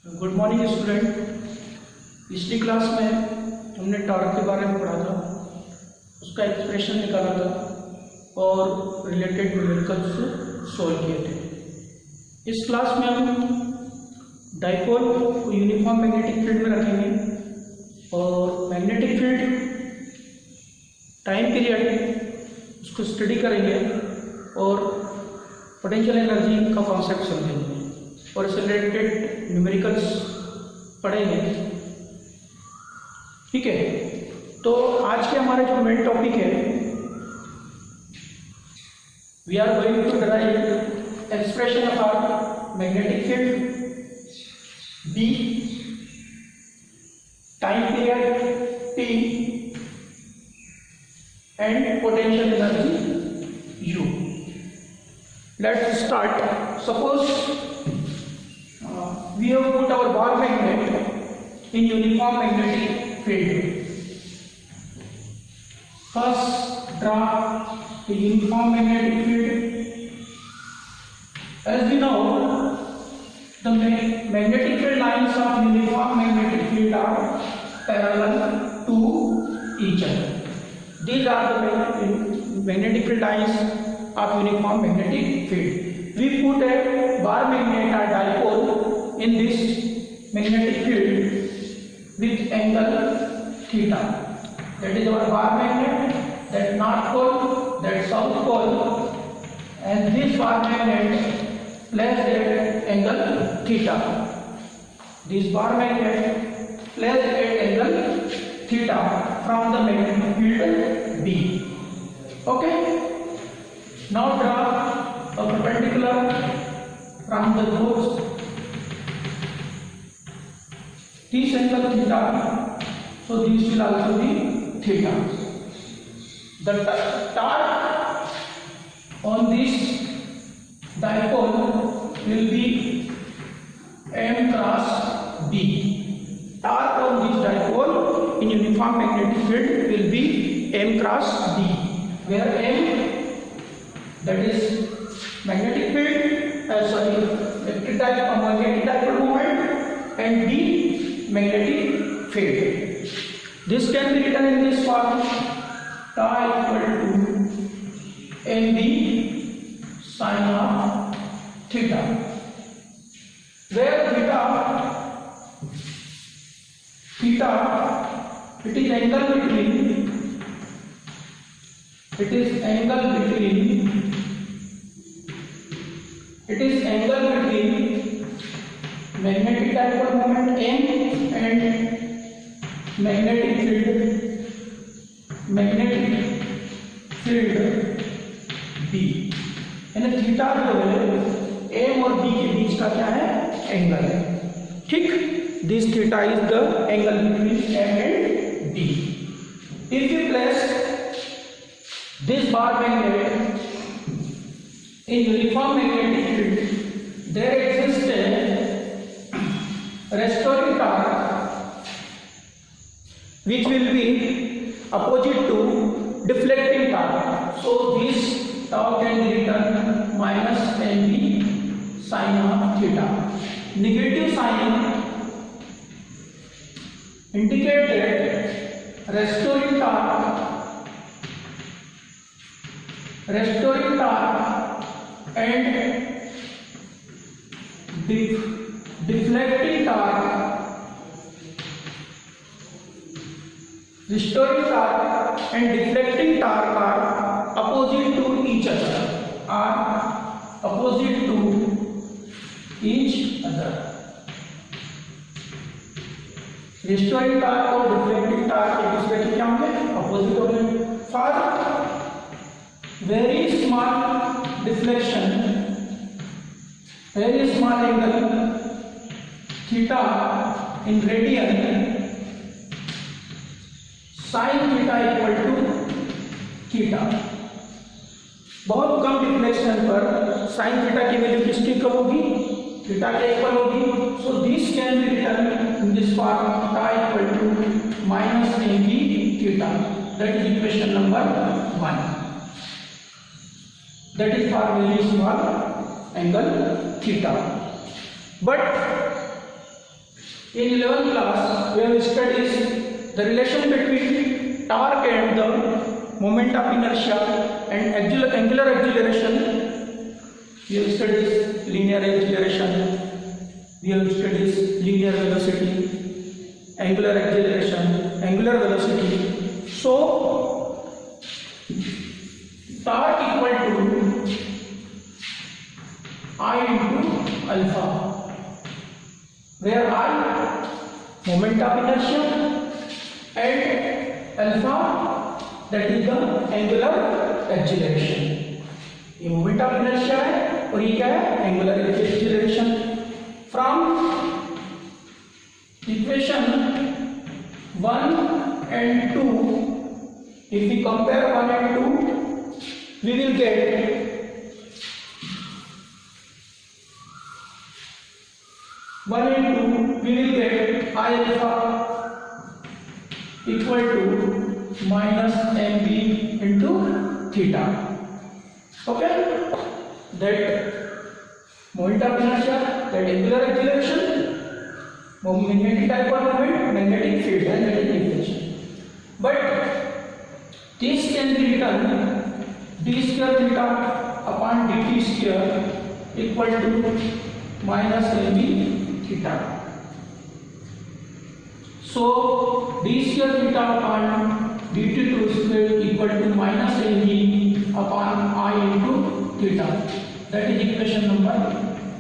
Good morning student. पिछली class में हमने टॉर्क के बारे में पढ़ा था, उसका एक्सप्रेशन निकाला था और रिलेटेड न्यूमेरिकल्स सॉल्व किए थे। इस क्लास में हम डाइपोल को यूनिफॉर्म मैग्नेटिक फील्ड में रखेंगे और मैग्नेटिक फील्ड टाइम पीरियड उसको स्टडी करेंगे और पोटेंशियल एनर्जी का कॉन्सेप्ट समझेंगे और इससे रिलेटेड न्यूमेरिकल्स पढ़ेंगे। ठीक है, तो आज के हमारे जो मेन टॉपिक है, we are going to derive expression of our magnetic field, B time period T and potential energy U. Let's start. Suppose we have put our ball magnet in uniform magnetic field. First, draw the uniform magnetic field. As we know, the magnetic field lines of uniform magnetic field are parallel to each other. These are the magnetic field lines of uniform magnetic field. We put a bar magnet or dipole in this magnetic field with angle theta. That is our bar magnet, that north pole, that south pole, and this bar magnet placed at angle theta. This bar magnet placed at angle theta from the magnetic field B. Okay. Now draw a perpendicular from the poles. This angle theta, so this will also be theta. The torque on this dipole will be m cross b. Torque on this dipole in uniform magnetic field will be m cross b, where m, that is magnetic field, electric dipole moment, and b magnetic field. This can be written in this form: tau equal to mb sin of theta, where theta it is angle between magnetic dipole moment m and magnetic field b। यानी theta जो है m और b के बीच का क्या है, angle है। ठीक, this theta is the angle between m and b। If you place this bar magnet in uniform magnetic field, there exists a restoring torque which will be opposite to deflecting torque. So this torque can be written minus mb sin of theta. Negative sign indicate that restoring torque and deflecting torque, restoring torque and deflecting torque are opposite to each other, restoring torque और deflecting torque एक दूसरे के क्या होंगे, opposite होंगे। For very small deflection, very small angle theta in radian, sin theta equal to theta। बहुत कम deflection पर sin थीटा की वैल्यू किसकी इक्वल होगी, थीटा के इक्वल होगी। So this can be written in this form theta equal to minus mb theta. That is equation number 1. That is for very small angle theta. But In 11th class, we have studied the relation between torque and the moment of inertia and angular acceleration. We have studied linear acceleration. We have studied linear velocity, angular acceleration, angular velocity. So, torque equal to I into alpha, where I moment of inertia and alpha that is the angular acceleration. ये moment of inertia है और ये क्या है angular acceleration. From equation 1 and 2, if we compare 1 and 2, we will get 1 and 2, we will get I alpha equal to minus mb into theta. Okay, that moment of inertia, that angular acceleration, magnetic dipole moment, magnetic field and magnetic deflection. But this can be written d square theta upon dt square equal to minus mb theta. So d square theta upon dt2 square equal to minus mb upon I into theta. That is equation number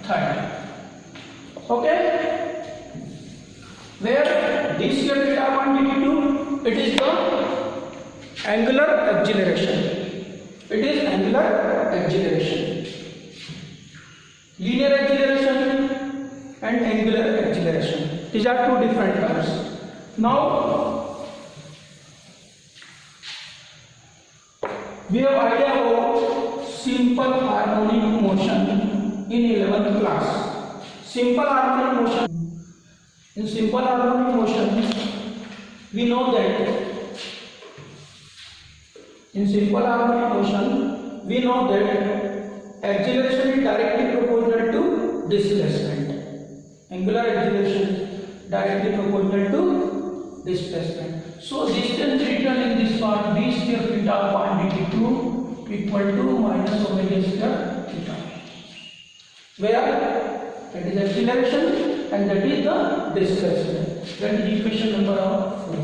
3. Okay, where d square theta upon dt2, it is the angular acceleration. It is angular acceleration. Linear acceleration and angular acceleration. These are two different terms. Now we have idea about simple harmonic motion in 11th class. Simple harmonic motion. In simple harmonic motion, we know that acceleration is directly proportional to displacement. Angular acceleration directly proportional to displacement. So this can be written in this form: d square theta upon dt2 equal to minus omega square theta, where that is acceleration and that is the displacement. That is equation number 4.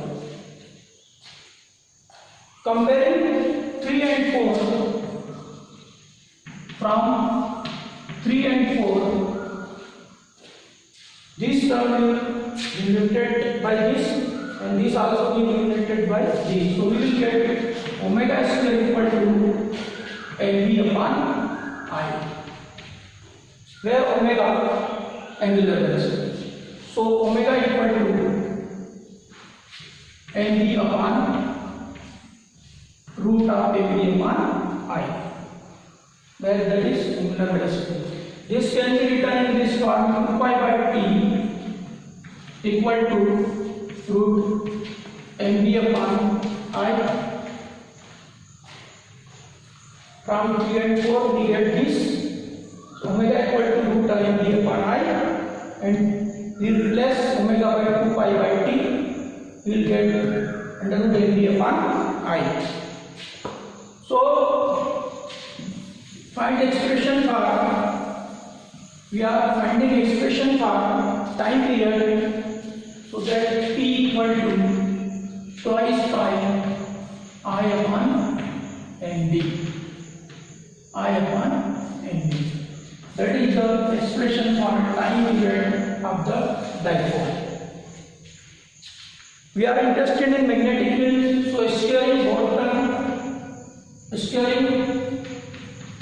Comparing 3 and 4, from 3 and 4, this term will be limited by this and this also will be limited by this. So we will get omega square equal to mb upon I, where omega angular velocity. So omega equal to mb upon root of mb upon I, where that is angular velocity. This can be written in this form: 2 pi by t equal to root mb upon I. From 3 and 4 we get this omega equal to root of mb upon I, and we replace omega by 2 pi by t, we will get under root mb upon I. So find expression for, we are finding expression for time period, so that t equal to twice pi I upon mb. I upon mb. That is the expression for time period of the dipole. We are interested in magnetic field, so steering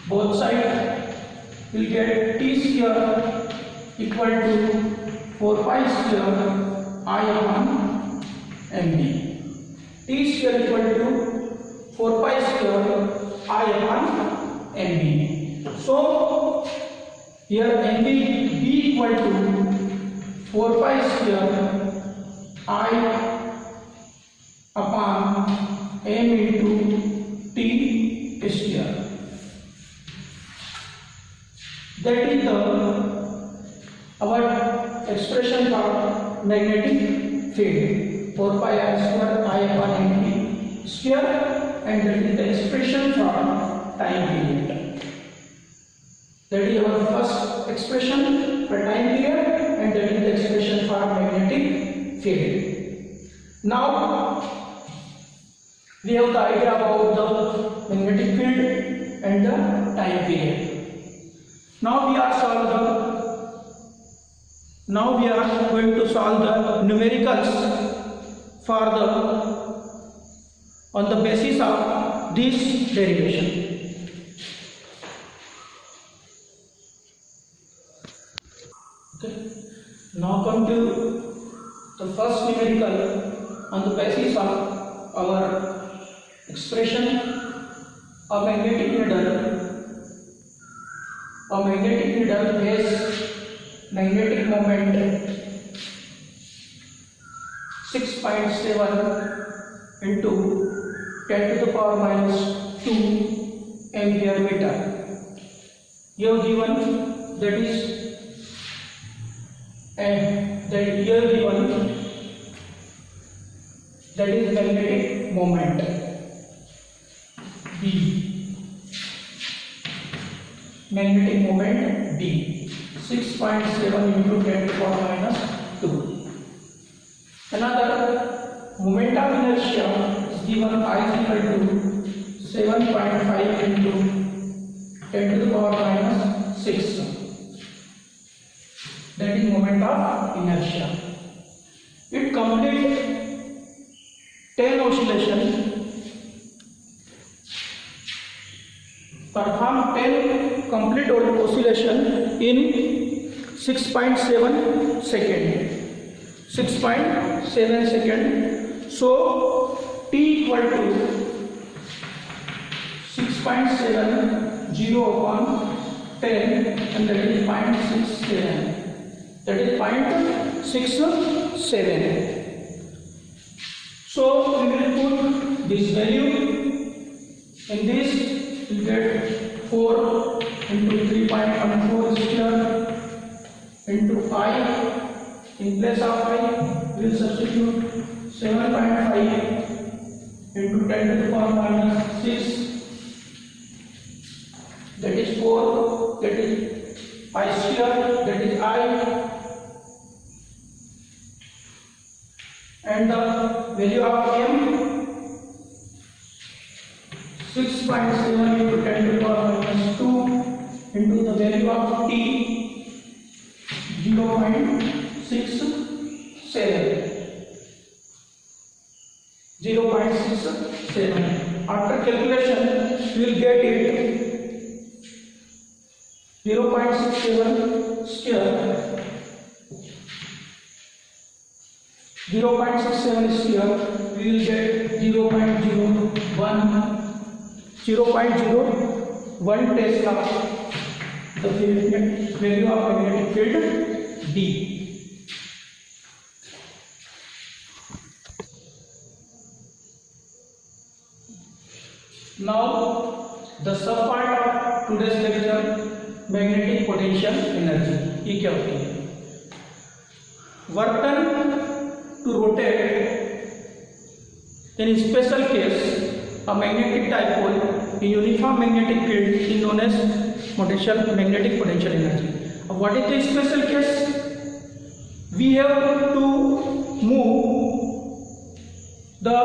both sides will get t square equal to 4 pi square I upon mb. T square equal to 4 pi square I upon mb. So here mb b equal to 4 pi square I upon m into t square. That is our expression for magnetic field 4 pi r square I upon nt square, and that is the expression for time period. That is our first expression for time period, and that is the expression for magnetic field. Now we have the idea about the magnetic field and the time period. Now we are going to solve the numericals for the on the basis of this derivation. Okay. Now come to the first numerical on the basis of our expression. A magnetic needle has magnetic moment 6.7 into 10 to the power minus 2 ampere meter. You have given that is, and that here given that is magnetic moment B. Magnetic moment B 6.7 into 10 to the power minus 2. Another moment of inertia is given I is equal to 7.5 into 10 to the power minus 6. That is moment of inertia. It completes 10 oscillation. Perform 10 complete oscillation in 6.7 second. 6.7 second. So T equal to 6.7 0 upon 10, and that is 0.67. That is 0.67. So we will put this value in this. You get 4 into 3.14 square into I. In place of I, we will substitute 7.5 into 10 to the power minus 6. That is 4. That is I square. That is I. And the value of M 6.7 into 10 to the power minus 2 into the value of T 0.67. 0.67. After calculation, we will get it 0.67 square. 0.67 square, we will get 0.01. 0.01 Tesla, the value of magnetic field D. Now the sub part of today's lecture, magnetic potential energy. ये क्या होती है? Work done to rotate. In special case, a magnetic dipole in uniform magnetic field is known as magnetic potential energy. What is the special case? We have to move the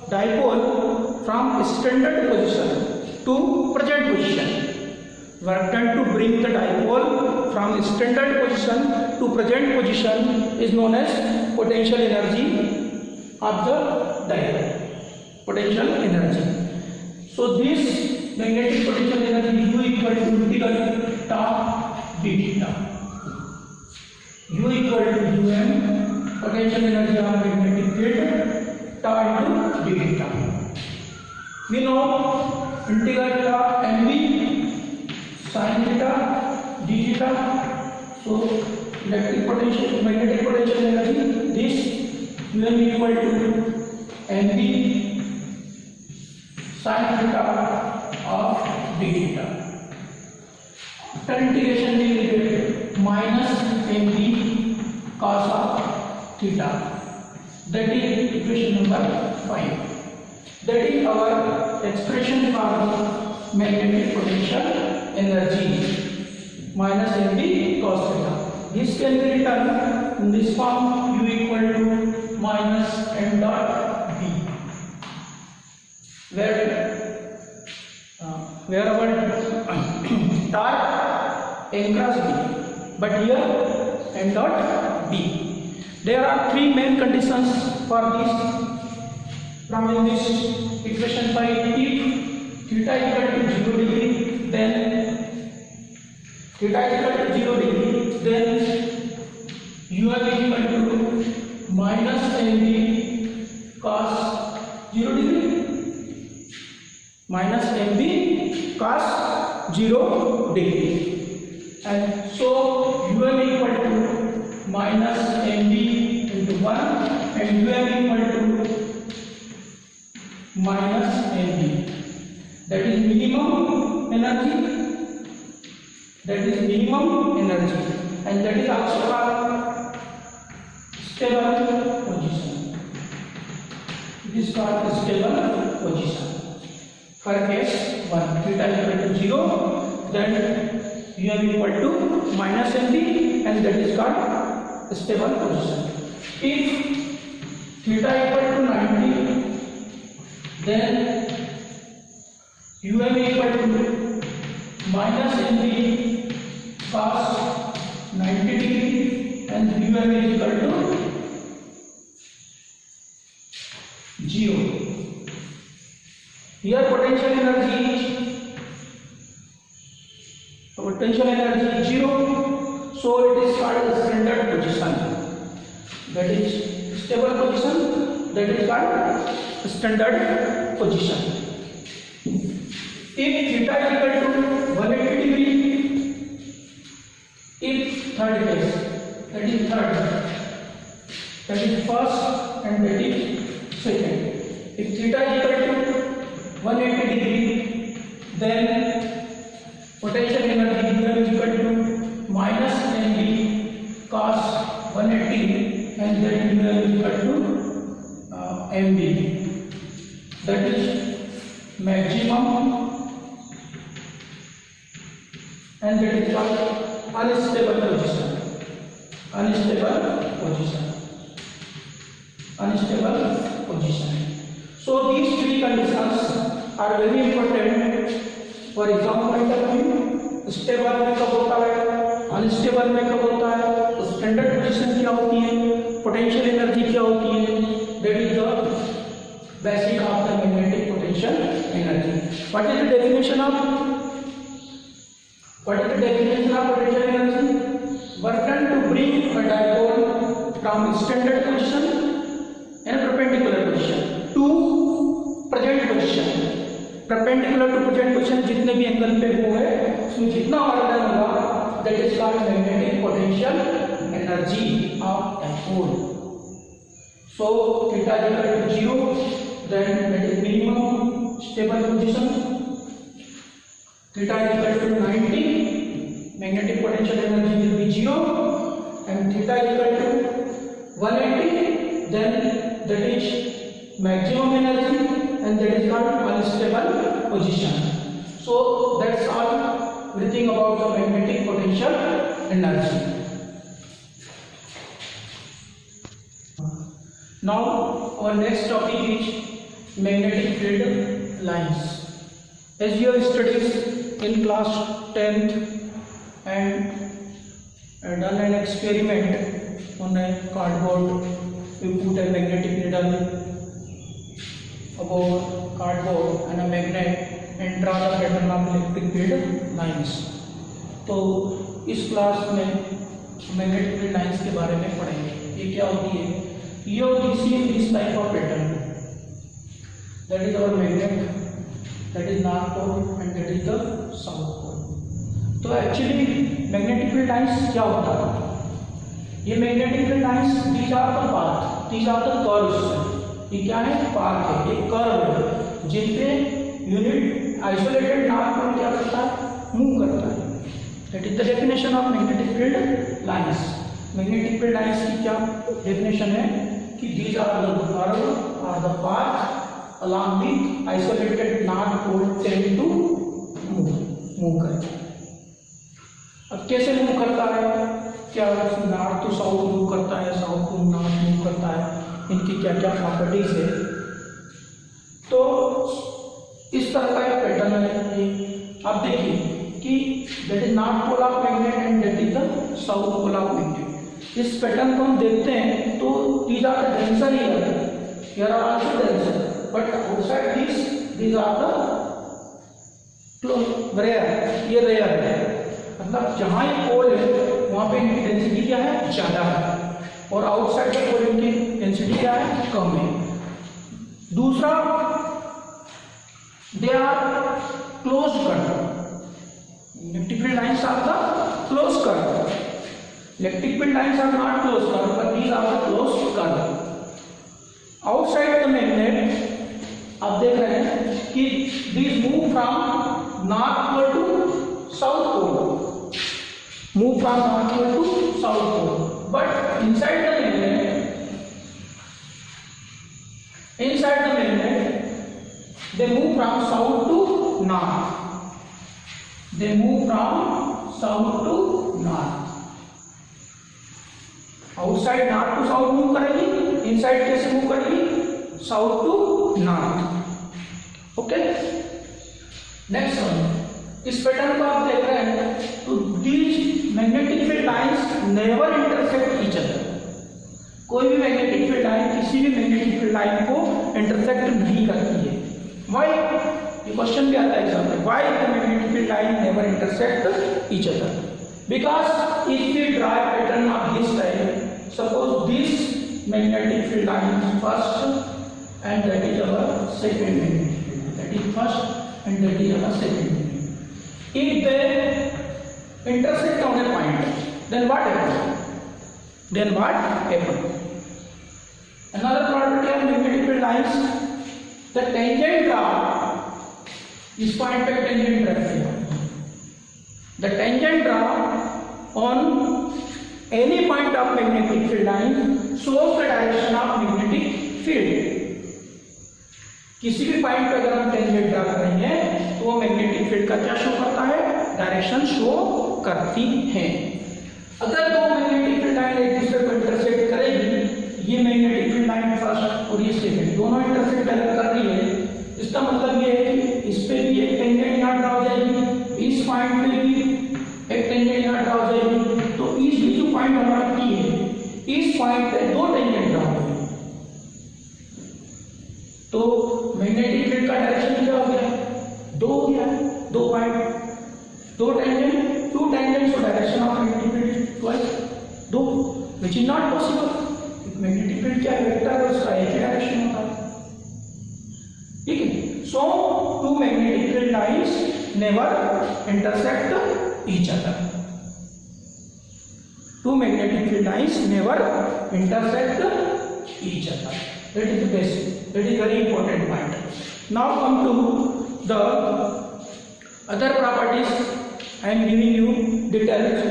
dipole from standard position to present position. Work done to bring the dipole from standard position to present position is known as potential energy of the dipole. Potential energy. So this magnetic potential energy U equal to integral tau d theta. U equal to UM, potential energy of magnetic field, tau into d theta. We know integral of MV sin theta d theta. So electric potential, magnetic potential energy, this UM equal to MV sin theta of d theta. After integration we will get minus mv cos of theta. That is equation number 5. That is our expression for magnetic potential energy minus mv cos theta. This can be written in this form: u equal to minus m dot b, where our torque m cross b, but here m dot b. There are three main conditions for this. From this equation 5, if theta equal to 0 degree, then theta equal to 0 degree, then UM is equal to minus mv cos 0 degree, minus mv cos 0 degree, and so UM equal to minus mv into 1 and UM equal to minus mv. That is minimum energy. That is minimum energy, and that is also called stable position. It is called stable position. For case 1, theta equal to 0, then UM equal to minus mv, and that is called stable position. If theta equal to 90, then UM equal to minus mv cos 90 degree, and UM is equal to 0. Here potential energy is 0, so it is called a standard position. That is stable position. That is called standard position. If theta is equal to 180 degree, if third case, that is third, that is first, and that is second. If theta is equal to 180 degree, then potential energy is equal to minus mv cos 180, and then is equal to mv. That is maximum, and that is called unstable position. Unstable position. So these three conditions are very important for exam point of view. Stable में कब होता है, unstable में कब होता है, standard position क्या होती है, पोटेंशियल एनर्जी क्या होती है. That is the basic of the magnetic potential energy. What is the definition of potential energy? Work done to bring a dipole from standard position and perpendicular position to present position. Perpendicular to present position जितने भी angle पे वो है उसमें जितना work done होगा that is called magnetic potential energy of dipole. So theta is equal to 0, then that is minimum stable position. Theta is equal to 90, magnetic potential energy will be 0, and theta is equal to 180, then that is maximum energy, and that is called unstable position. So that's all everything about the magnetic potential energy. Now our next topic is magnetic field lines. As you have studied in class 10th and done an experiment on a cardboard, you put a magnetic needle above cardboard and a magnet and draw the pattern of electric field lines. तो इस class में magnetic field lines के बारे में पढ़ेंगे. ये क्या होती है? ये होती है this type of pattern. That is our magnet, that is north pole and that is the south pole. तो एक्चुअली मैग्नेटिक फील्ड लाइंस क्या होता है? ये magnetic field lines these are the path, these are the curves. ये क्या है? Path है, एक कर्व है जिन पे यूनिट आइसोलेटेड नॉर्थ पोल क्या करता है? मूव करता है. That is the definition of magnetic field lines. Magnetic field lines की क्या डेफिनेशन है कि these are the curve are the path along the isolated north pole tend to move करता है। अब कैसे मूव करता है, क्या नॉर्थ टू साउथ मूव करता है, साउथ टू नॉर्थ मूव करता है, इनकी क्या क्या प्रॉपर्टीज है। तो इस तरह का एक पैटर्न है। आप देखिए कि that is north pole of magnet and that is the south pole of magnet. इस पैटर्न को हम देखते हैं तो these are the denser here are also denser, but outside these are the rare, ये रेयर है। मतलब जहां ये पोल है वहां पे इनकी डेंसिटी क्या है, ज्यादा है, और आउटसाइड के पोल इनकी डेंसिटी क्या है, कम है। दूसरा, they are closed curve. Electric field lines are the closed curve. Electric field lines are not closed curve, but these are the closed curve. Outside the magnet आप देख रहे हैं कि these move from north pole to south pole, move from north pole to south pole, but inside the magnet they move from south to north, they move from south to north। outside north to south move करेगी, inside कैसे move करेगी, south to north। Okay, next one, इस pattern को आप देख रहे हैं तो these magnetic field lines never intersect each other. कोई भी मैग्नेटिक फील्ड लाइन किसी भी मैग्नेटिक फील्ड लाइन को इंटरसेक्ट नहीं करती है। व्हाई, ये क्वेश्चन भी आता है एग्जाम में, why the magnetic field line never intersect each other? Because if we draw a pattern of this type, suppose this magnetic field line is first and that is our second magnetic field, that is first and that is our second magnetic. If they intersect on a point, then what happens? Another property of magnetic field lines, the tangent draw इस point पे tangent रख दिया, the tangent draw on any point of magnetic field line shows the direction of magnetic field। किसी भी point पे अगर हम tangent draw कर रहे हैं तो वो मैग्नेटिक फील्ड का क्या शो करता है, डायरेक्शन शो करती है। अगर दो मैग्नेटिक फील्ड लाइन एक दूसरे को इंटरसेक्ट करेगी, ये मैग्नेटिक फील्ड लाइन फर्स्ट और ये सेकंड दोनों इंटरसेक्ट अगर कर रही है, इसका मतलब ये है कि इस पे भी एक टेंजेंट यहाँ ड्रा हो जाएगी, इस पॉइंट पे भी एक टेंजेंट यहाँ ड्रा हो जाएगी। तो इस जो पॉइंट हमारा P है, इस पॉइंट पे दो टेंजेंट ड्रा हो जाएगी, तो मैग्नेटिक फील्ड का डायरेक्शन क्या हो गया, दो हो गया, दो पॉइंट, दो tangent, to tangents, so direction of magnetic field twice, दो, which is not possible। Magnetic field क्या है, वेक्टर है, उसका एक ही डायरेक्शन होता है, ठीक है। So two magnetic field lines never intersect each other, two magnetic field lines never intersect each other, that is the basic, that is very important point। Now come to the other properties I am giving you details।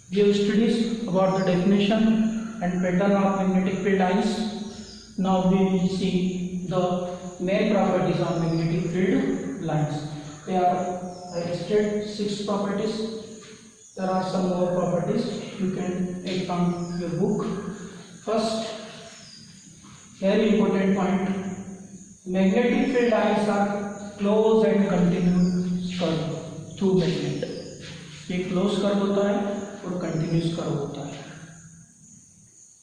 We have studied about the definition and pattern of magnetic field lines। Now we will see the main properties of magnetic field lines। There are, I listed 6 properties. There are some more properties you can take from your book। First, very important point, magnetic field lines are close and continuous curve through magnet। ये close curve होता है और continuous curve होता है,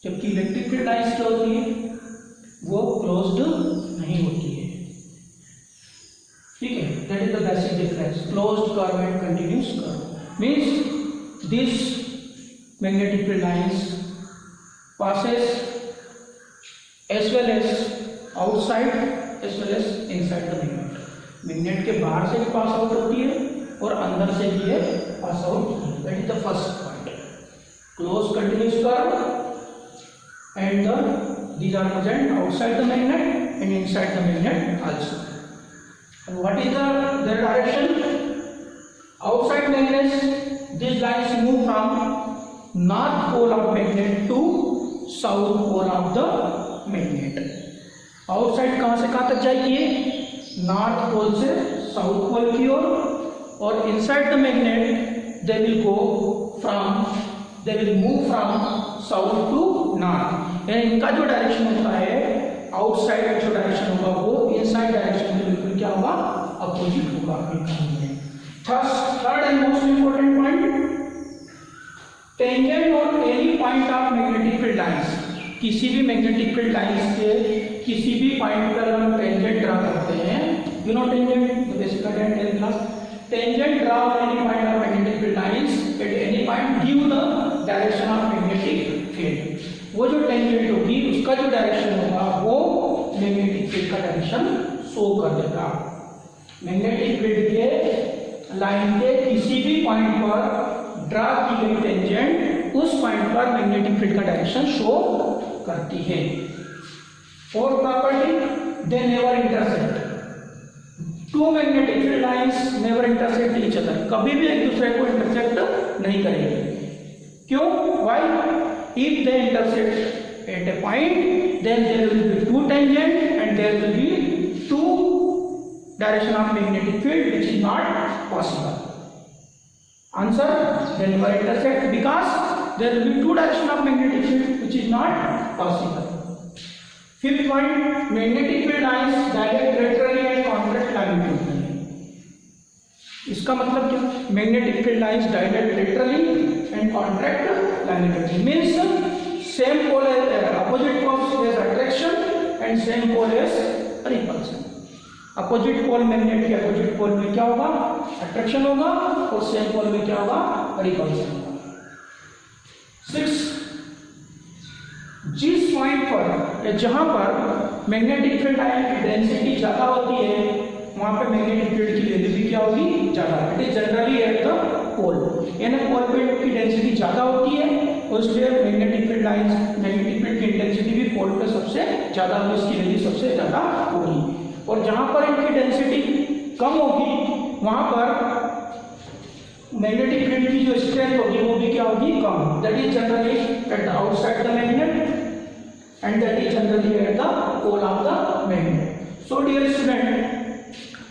जबकि electric field lines क्या होती है, वो क्लोज्ड नहीं होती है, ठीक है। That is the basic difference, closed curve and continuous curve. Means this magnetic field lines passes as well as outside as well as inside the magnet। Magnet के बाहर से भी पास आउट होती है और अंदर से भी ये पास आउट होती है। That is the first point, close continuous curve and these are present outside the magnet and inside the magnet also। And what is their direction? Outside magnets, these lines move from north pole of magnet to south pole of the magnet. Outside कहाँ से कहाँ तक जाएगी? North pole से south pole की ओर, और inside the magnet they will move from south to north. यानी इनका जो डायरेक्शन होता है, आउटसाइड जो डायरेक्शन होगा वो इनसाइड डायरेक्शन में बिल्कुल क्या होगा? अपोजिट होगा। Third and most important point, tangent on any point of magnetic field lines. किसी भी मैग्नेटिक फील्ड लाइंस के किसी भी पॉइंट पर हम टेंजेंट ड्रा करते हैं, you know tangent, basic class, tangent draw on any point of magnetic field lines at any point give the direction of magnetic field. वो जो टेंजेंट होगी उसका जो डायरेक्शन होगा वो मैग्नेटिक फील्ड का डायरेक्शन शो कर देगा। मैग्नेटिक फील्ड के लाइन के किसी भी पॉइंट पर ड्रा की गई टेंजेंट उस पॉइंट पर मैग्नेटिक फील्ड का डायरेक्शन शो करती है। Fourth property, they never intersect. Two magnetic field lines never intersect each other, कभी भी एक दूसरे को इंटरसेक्ट नहीं करेंगे। क्यों? Why? If they intersect at a point then there will be two tangent and there will be two direction of magnetic field which is not possible. Answer, they never intersect because there will be two direction of magnetic field which is not possible. Fifth point, magnetic field lines direct laterally and contract longitudinally. इसका मतलब क्या? Magnetic field lines direct laterally and contract longitudinally means same pole as opposite poles has attraction and same pole has repulsion. Opposite pole magnet के opposite pole में क्या होगा? Attraction होगा, और same pole में क्या होगा? रिपल्शन होगा। 6, जिस पॉइंट पर, जहां पर मैग्नेटिक फील्ड लाइन की डेंसिटी ज्यादा होती है वहां पे मैग्नेटिक फील्ड की वैल्यू भी क्या होगी? ज्यादा। It is generally at the pole, यानी पोल पे की डेंसिटी ज्यादा होती है और इसलिए magnetic field line, magnetic field की इंटेंसिटी भी पोल पे सबसे ज्यादा होगी, इसकी वैल्यू सबसे ज्यादा होगी। और जहां पर इनकी डेंसिटी कम होगी वहां पर मैग्नेटिक फील्ड की जो स्ट्रेंथ होगी वो भी क्या होगी? कम। That is generally at the outside the magnet and that is generally at the pole of the magnet. So dear student,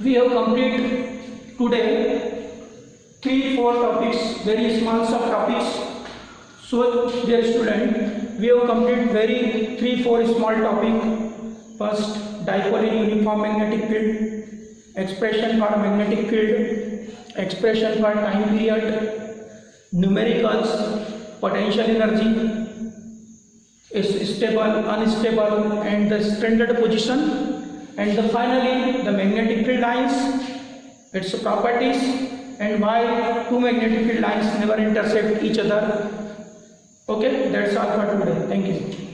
we have complete today 3-4 topics, very small sub topics. So dear student, we have complete very 3-4 small topic. First, dipole in uniform magnetic field, expression for magnetic field, expression for time period, numericals, potential energy, is stable, unstable, and the standard position, and finally the magnetic field lines, its properties, and why two magnetic field lines never intersect each other. Okay, that's all for today. Thank you.